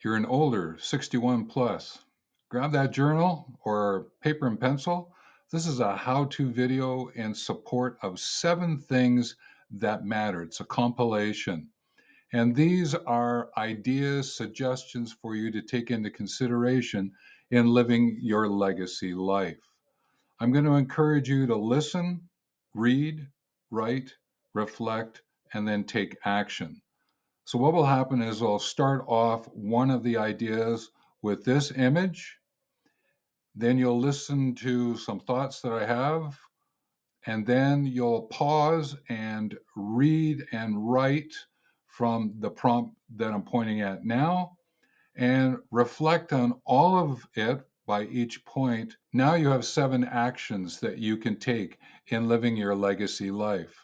You're an older 61 plus. Grab that journal or paper and pencil. This is a how to video in support of 7 things that matter. It's a compilation. And these are ideas, suggestions for you to take into consideration in living your legacy life. I'm going to encourage you to listen, read, write, reflect, and then take action. So what will happen is I'll start off one of the ideas with this image, then you'll listen to some thoughts that I have, and then you'll pause and read and write from the prompt that I'm pointing at now and reflect on all of it by each point. Now you have 7 actions that you can take in living your legacy life.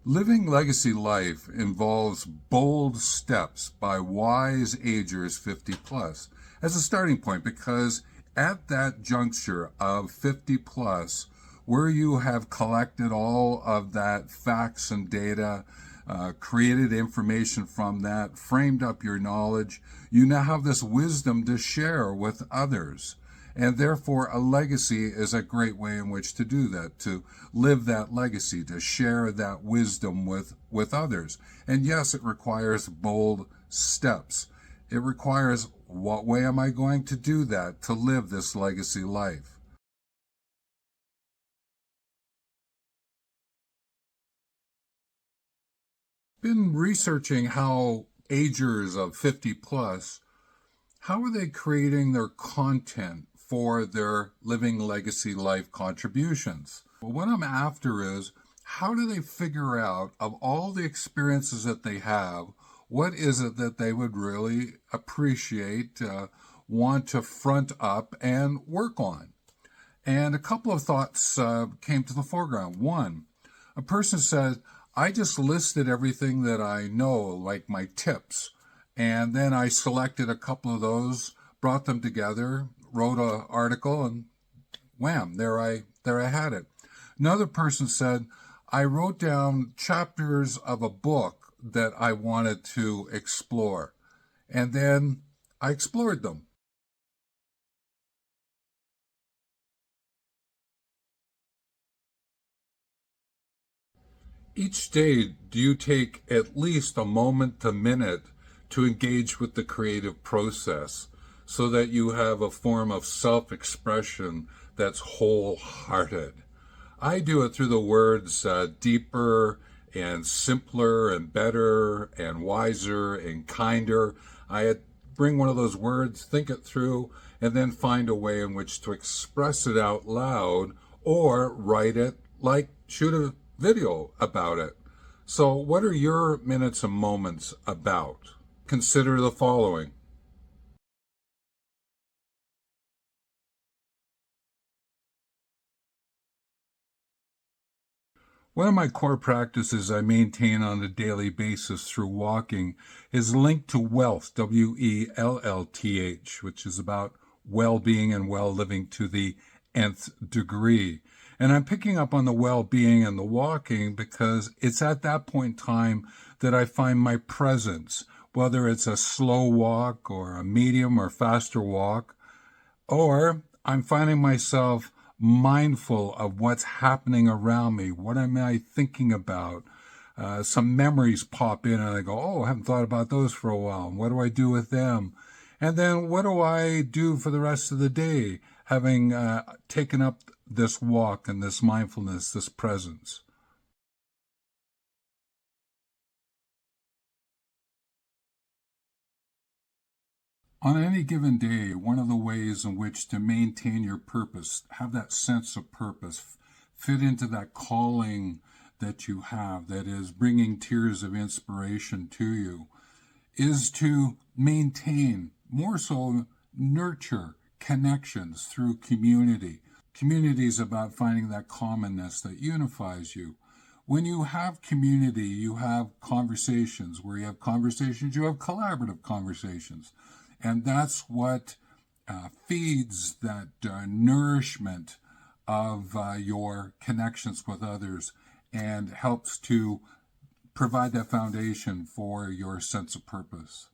Living legacy life involves bold steps by wise agers 50 plus as a starting point, because at that juncture of 50 plus, where you have collected all of that facts and data, created information from that, framed up your knowledge, you now have this wisdom to share with others. And therefore, a legacy is a great way in which to do that, to live that legacy, to share that wisdom with others. And yes, it requires bold steps. It requires, what way am I going to do that to live this legacy life? Been researching how agers of 50 plus, how are they creating their content for their living legacy life contributions? Well, what I'm after is, how do they figure out, of all the experiences that they have, what is it that they would really appreciate, want to front up and work on? And a couple of thoughts came to the foreground. One, a person said, I just listed everything that I know, like my tips. And then I selected a couple of those, brought them together, wrote an article, and wham, there I had it. Another person said, I wrote down chapters of a book that I wanted to explore. And then I explored them. Each day, do you take at least a moment to minute to engage with the creative process so that you have a form of self-expression that's wholehearted? I do it through the words deeper and simpler and better and wiser and kinder. I bring one of those words, think it through, and then find a way in which to express it out loud or write it, like shoot a video about it. So, what are your minutes and moments about? Consider the following. One of my core practices I maintain on a daily basis through walking is linked to wealth, WELLTH, which is about well-being and well-living to the nth degree. And I'm picking up on the well-being and the walking because it's at that point in time that I find my presence, whether it's a slow walk or a medium or faster walk, or I'm finding myself mindful of what's happening around me. What am I thinking about? Some memories pop in and I go, oh, I haven't thought about those for a while. What do I do with them? And then what do I do for the rest of the day, having taken up this walk and this mindfulness, this presence? On any given day, one of the ways in which to maintain your purpose, have that sense of purpose, fit into that calling that you have that is bringing tears of inspiration to you, is to maintain, more so nurture connections through community. Community is about finding that commonness that unifies you. When you have community, you have conversations. Where you have conversations, you have collaborative conversations. And that's what feeds that nourishment of your connections with others and helps to provide that foundation for your sense of purpose.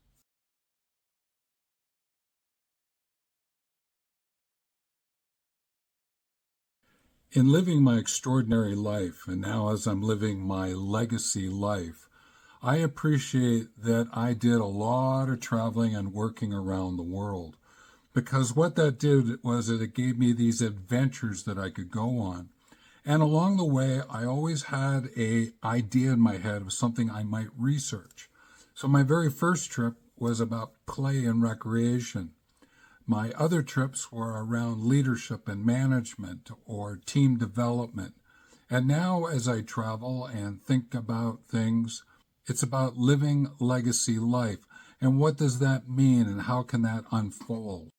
In living my extraordinary life, and now as I'm living my legacy life, I appreciate that I did a lot of traveling and working around the world. Because what that did was that it gave me these adventures that I could go on. And along the way, I always had a idea in my head of something I might research. So my very first trip was about play and recreation. My other trips were around leadership and management or team development. And now, as I travel and think about things, it's about living legacy life. And what does that mean, and how can that unfold?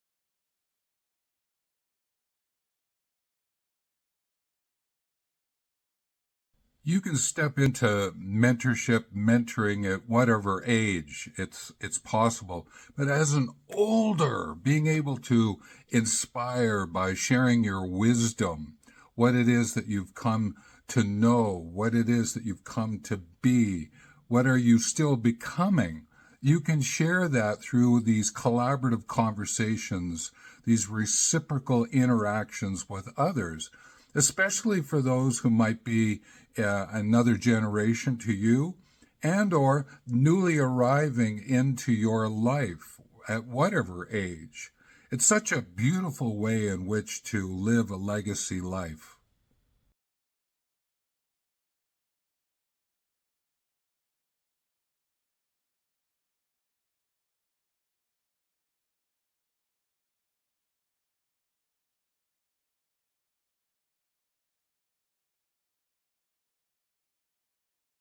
You can step into mentorship, mentoring at whatever age it's possible. But as an older, being able to inspire by sharing your wisdom, what it is that you've come to know, what it is that you've come to be, what are you still becoming? You can share that through these collaborative conversations, these reciprocal interactions with others, especially for those who might be another generation to you and or newly arriving into your life at whatever age. It's such a beautiful way in which to live a legacy life.